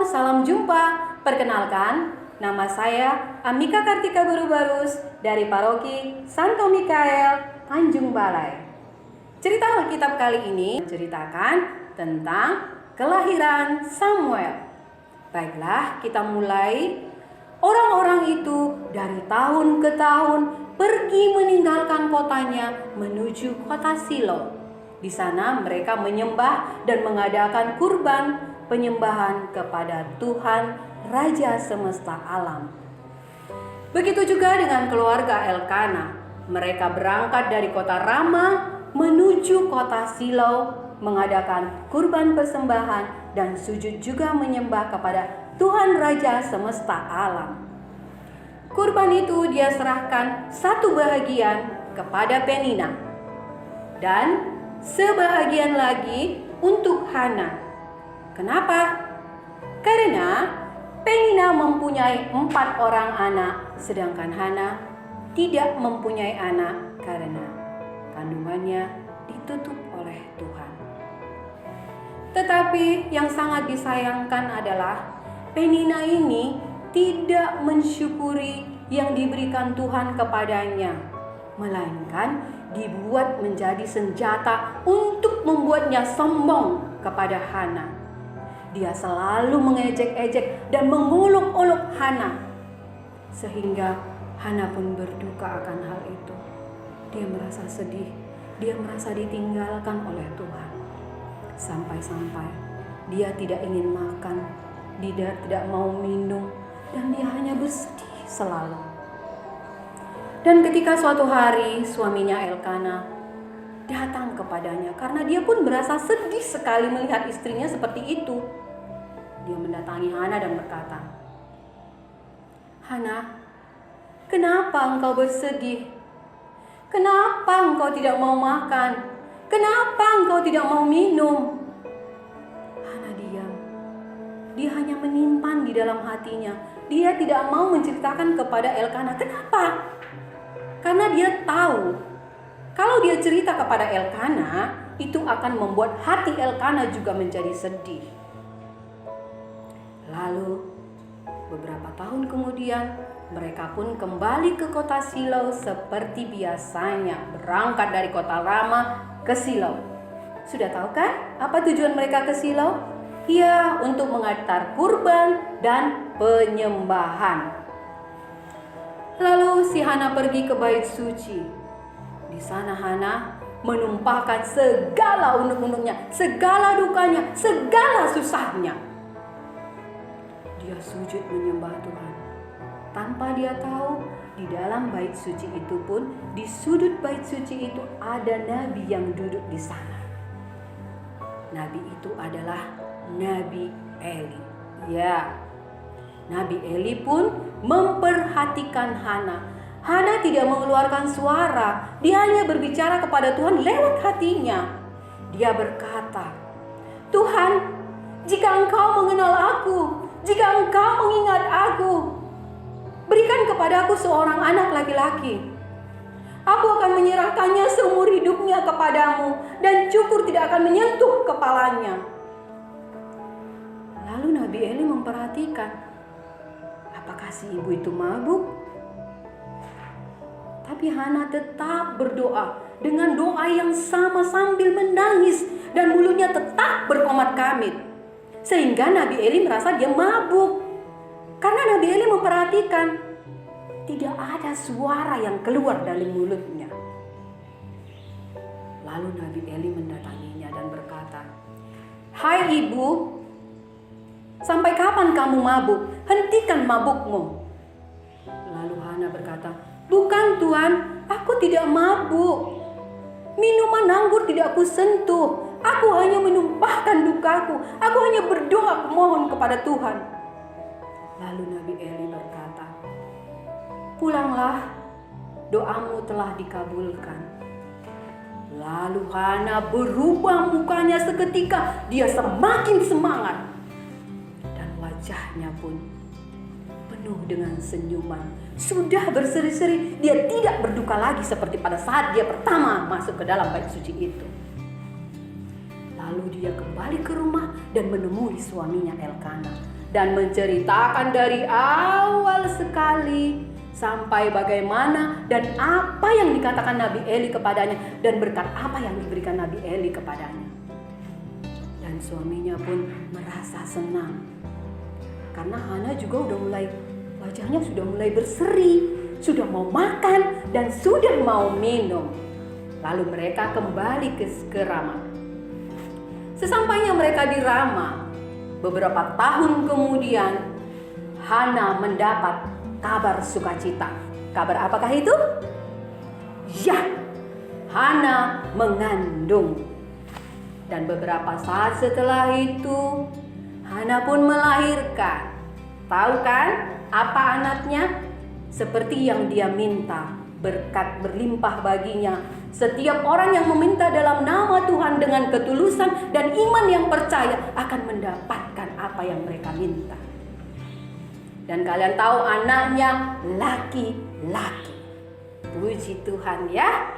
Shalom, salam jumpa. Perkenalkan, nama saya Amika Kartika Barubarus dari Paroki Santo Mikael, Tanjung Balai. Cerita Alkitab kali ini menceritakan tentang kelahiran Samuel. Baiklah, kita mulai. Orang-orang itu dari tahun ke tahun pergi meninggalkan kotanya menuju kota Silo. Di sana mereka menyembah dan mengadakan kurban penyembahan kepada Tuhan Raja semesta alam. Begitu juga dengan keluarga Elkana. Mereka berangkat dari kota Rama menuju kota Silo, mengadakan kurban persembahan dan sujud juga menyembah kepada Tuhan Raja semesta alam. Kurban itu dia serahkan satu bahagian kepada Penina dan sebahagian lagi untuk Hana. Kenapa? Karena Penina mempunyai 4 orang anak, sedangkan Hana tidak mempunyai anak karena kandungannya ditutup oleh Tuhan. Tetapi yang sangat disayangkan adalah Penina ini tidak mensyukuri yang diberikan Tuhan kepadanya, melainkan dibuat menjadi senjata untuk membuatnya sombong kepada Hana. Dia selalu mengejek-ejek dan mengolok-olok Hana, sehingga Hana pun berduka akan hal itu. Dia merasa sedih, dia merasa ditinggalkan oleh Tuhan. Sampai-sampai dia tidak ingin makan, dia tidak mau minum, dan dia hanya bersedih selalu. Dan ketika suatu hari suaminya Elkana datang kepadanya karena dia pun merasa sedih sekali melihat istrinya seperti itu. Dia mendatangi Hana dan berkata, "Hana, kenapa engkau bersedih? Kenapa engkau tidak mau makan? Kenapa engkau tidak mau minum?" Hana diam. Dia hanya menyimpan di dalam hatinya. Dia tidak mau menceritakan kepada Elkana. Kenapa? Karena dia tahu kalau dia cerita kepada Elkana, itu akan membuat hati Elkana juga menjadi sedih. Lalu beberapa tahun kemudian mereka pun kembali ke kota Silo seperti biasanya, berangkat dari kota Rama ke Silo. Sudah tahu kan apa tujuan mereka ke Silo? Ya, untuk mengantar kurban dan penyembahan. Lalu si Hana pergi ke bait suci. Di sana Hana menumpahkan segala unek-uneknya, segala dukanya, segala susahnya. Dia sujud menyembah Tuhan. Tanpa dia tahu, di dalam bait suci itu pun, di sudut bait suci itu ada nabi yang duduk di sana. Nabi itu adalah Nabi Eli. Ya, Nabi Eli pun memperhatikan Hana. Hana tidak mengeluarkan suara, dia hanya berbicara kepada Tuhan lewat hatinya. Dia berkata, "Tuhan, jika Engkau mengenal aku, jika Engkau mengingat aku, berikan kepadaku seorang anak laki-laki. Aku akan menyerahkannya seumur hidupnya kepadamu dan cukur tidak akan menyentuh kepalanya." Lalu Nabi Eli memperhatikan, apakah si ibu itu mabuk? Tapi Hana tetap berdoa dengan doa yang sama sambil menangis dan mulutnya tetap berkomat kamit. Sehingga Nabi Eli merasa dia mabuk. Karena Nabi Eli memperhatikan tidak ada suara yang keluar dari mulutnya. Lalu Nabi Eli mendatanginya dan berkata, "Hai ibu, sampai kapan kamu mabuk? Hentikan mabukmu." Lalu Hana berkata, "Bukan Tuhan, aku tidak mabuk. Minuman anggur tidak aku sentuh. Aku hanya menumpahkan dukaku. Aku hanya berdoa memohon kepada Tuhan." Lalu Nabi Eli berkata, "Pulanglah, doamu telah dikabulkan." Lalu Hana berubah mukanya seketika. Dia semakin semangat. Dan wajahnya pun penuh dengan senyuman. Sudah berseri-seri, dia tidak berduka lagi seperti pada saat dia pertama masuk ke dalam bait suci itu. Lalu dia kembali ke rumah dan menemui suaminya Elkana. dan menceritakan dari awal sekali sampai bagaimana dan apa yang dikatakan Nabi Eli kepadanya dan berkat apa yang diberikan Nabi Eli kepadanya. Dan suaminya pun merasa senang karena Hana juga wajahnya sudah mulai berseri, sudah mau makan dan sudah mau minum. Lalu mereka kembali ke Rama. Sesampainya mereka di Rama, beberapa tahun kemudian Hana mendapat kabar sukacita. Kabar apakah itu? Ya, Hana mengandung. Dan beberapa saat setelah itu Hana pun melahirkan. Tahu kan apa anaknya? Seperti yang dia minta, berkat berlimpah baginya. Setiap orang yang meminta dalam nama Tuhan dengan ketulusan dan iman yang percaya akan mendapatkan apa yang mereka minta. Dan kalian tahu anaknya laki-laki. Puji Tuhan ya.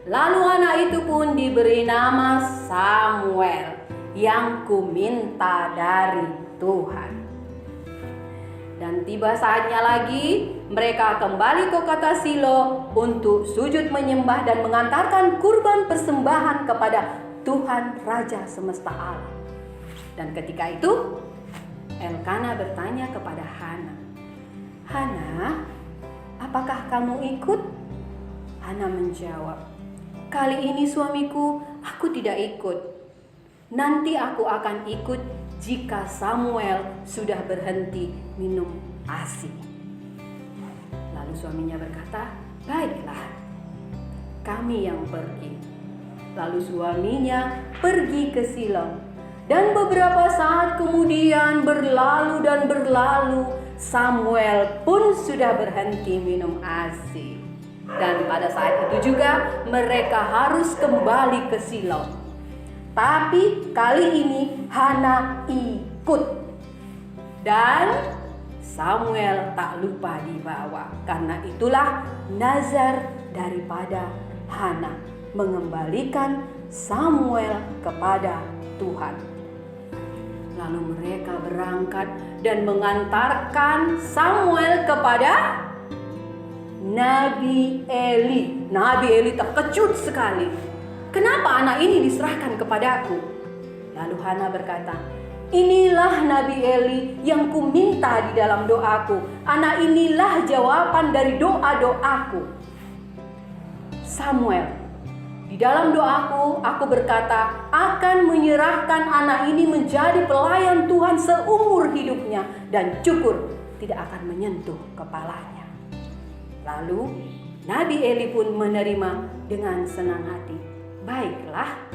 Lalu anak itu pun diberi nama Samuel, yang kuminta dari Tuhan. Dan tiba saatnya lagi mereka kembali ke kota Silo untuk sujud menyembah dan mengantarkan kurban persembahan kepada Tuhan Raja semesta alam. Dan ketika itu Elkana bertanya kepada Hana, "Hana, apakah kamu ikut?" Hana menjawab, "Kali ini suamiku, aku tidak ikut. Nanti aku akan ikut jika Samuel sudah berhenti minum ASI." Lalu suaminya berkata, "Baiklah, kami yang pergi." Lalu suaminya pergi ke Silo. Dan beberapa saat kemudian berlalu dan berlalu, Samuel pun sudah berhenti minum ASI. Dan pada saat itu juga mereka harus kembali ke Silo. Tapi kali ini Hana ikut. Dan Samuel tak lupa dibawa. Karena itulah nazar daripada Hana, mengembalikan Samuel kepada Tuhan. Lalu mereka berangkat dan mengantarkan Samuel kepada Nabi Eli. Nabi Eli terkejut sekali. "Kenapa anak ini diserahkan kepadaku?" Lalu Hana berkata, "Inilah Nabi Eli yang kuminta di dalam doaku. Anak inilah jawaban dari doa-doaku. Samuel, di dalam doaku, aku berkata akan menyerahkan anak ini menjadi pelayan Tuhan seumur hidupnya dan cukur tidak akan menyentuh kepalanya." Lalu Nabi Eli pun menerima dengan senang hati. "Baiklah."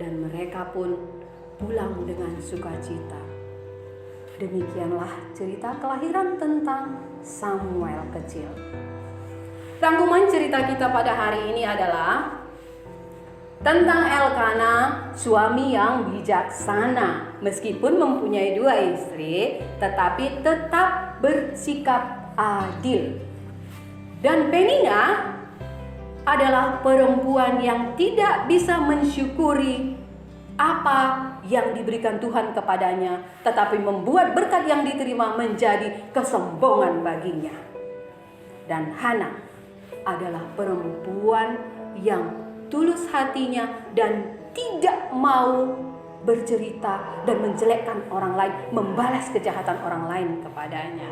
Dan mereka pun pulang dengan sukacita. Demikianlah cerita kelahiran tentang Samuel kecil. Rangkuman cerita kita pada hari ini adalah tentang Elkana, suami yang bijaksana. Meskipun mempunyai 2 istri, tetapi tetap bersikap adil. Dan Penina adalah perempuan yang tidak bisa mensyukuri apa yang diberikan Tuhan kepadanya, tetapi membuat berkat yang diterima menjadi kesombongan baginya. Dan Hana adalah perempuan yang tulus hatinya dan tidak mau bercerita dan menjelekkan orang lain, membalas kejahatan orang lain kepadanya.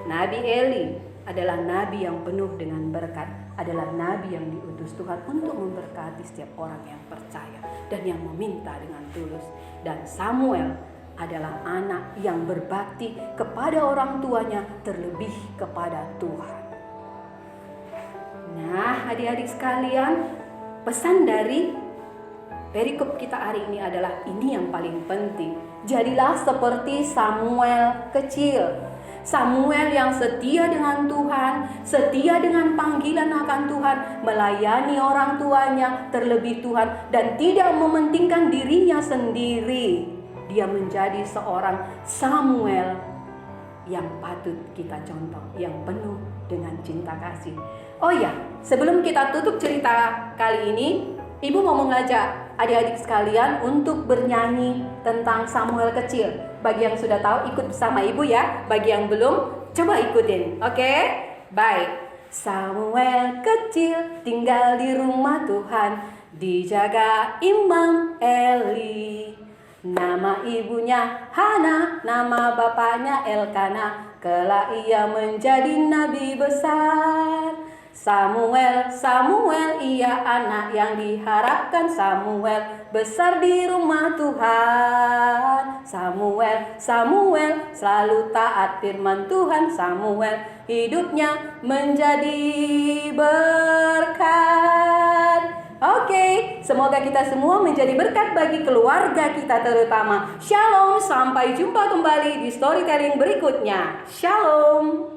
Nabi Eli adalah nabi yang penuh dengan berkat, adalah nabi yang diutus Tuhan untuk memberkati setiap orang yang percaya dan yang meminta dengan tulus. Dan Samuel adalah anak yang berbakti kepada orang tuanya, terlebih kepada Tuhan. Nah, adik-adik sekalian, pesan dari perikop kita hari ini adalah ini yang paling penting. Jadilah seperti Samuel kecil. Samuel yang setia dengan Tuhan, setia dengan panggilan akan Tuhan, melayani orang tuanya, terlebih Tuhan, dan tidak mementingkan dirinya sendiri. Dia menjadi seorang Samuel yang patut kita contoh, yang penuh dengan cinta kasih. Oh ya, sebelum kita tutup cerita kali ini, Ibu mau mengajak adik-adik sekalian untuk bernyanyi tentang Samuel kecil. Bagi yang sudah tahu ikut bersama ibu ya. Bagi yang belum, coba ikutin. Oke? Baik. Samuel kecil tinggal di rumah Tuhan, dijaga Imam Eli. Nama ibunya Hana, nama bapaknya Elkana. Kelak ia menjadi nabi besar. Samuel, Samuel, ia anak yang diharapkan. Samuel besar di rumah Tuhan. Samuel, Samuel, selalu taat firman Tuhan. Samuel, hidupnya menjadi berkat. Oke, semoga kita semua menjadi berkat bagi keluarga kita terutama. Shalom, sampai jumpa kembali di storytelling berikutnya. Shalom.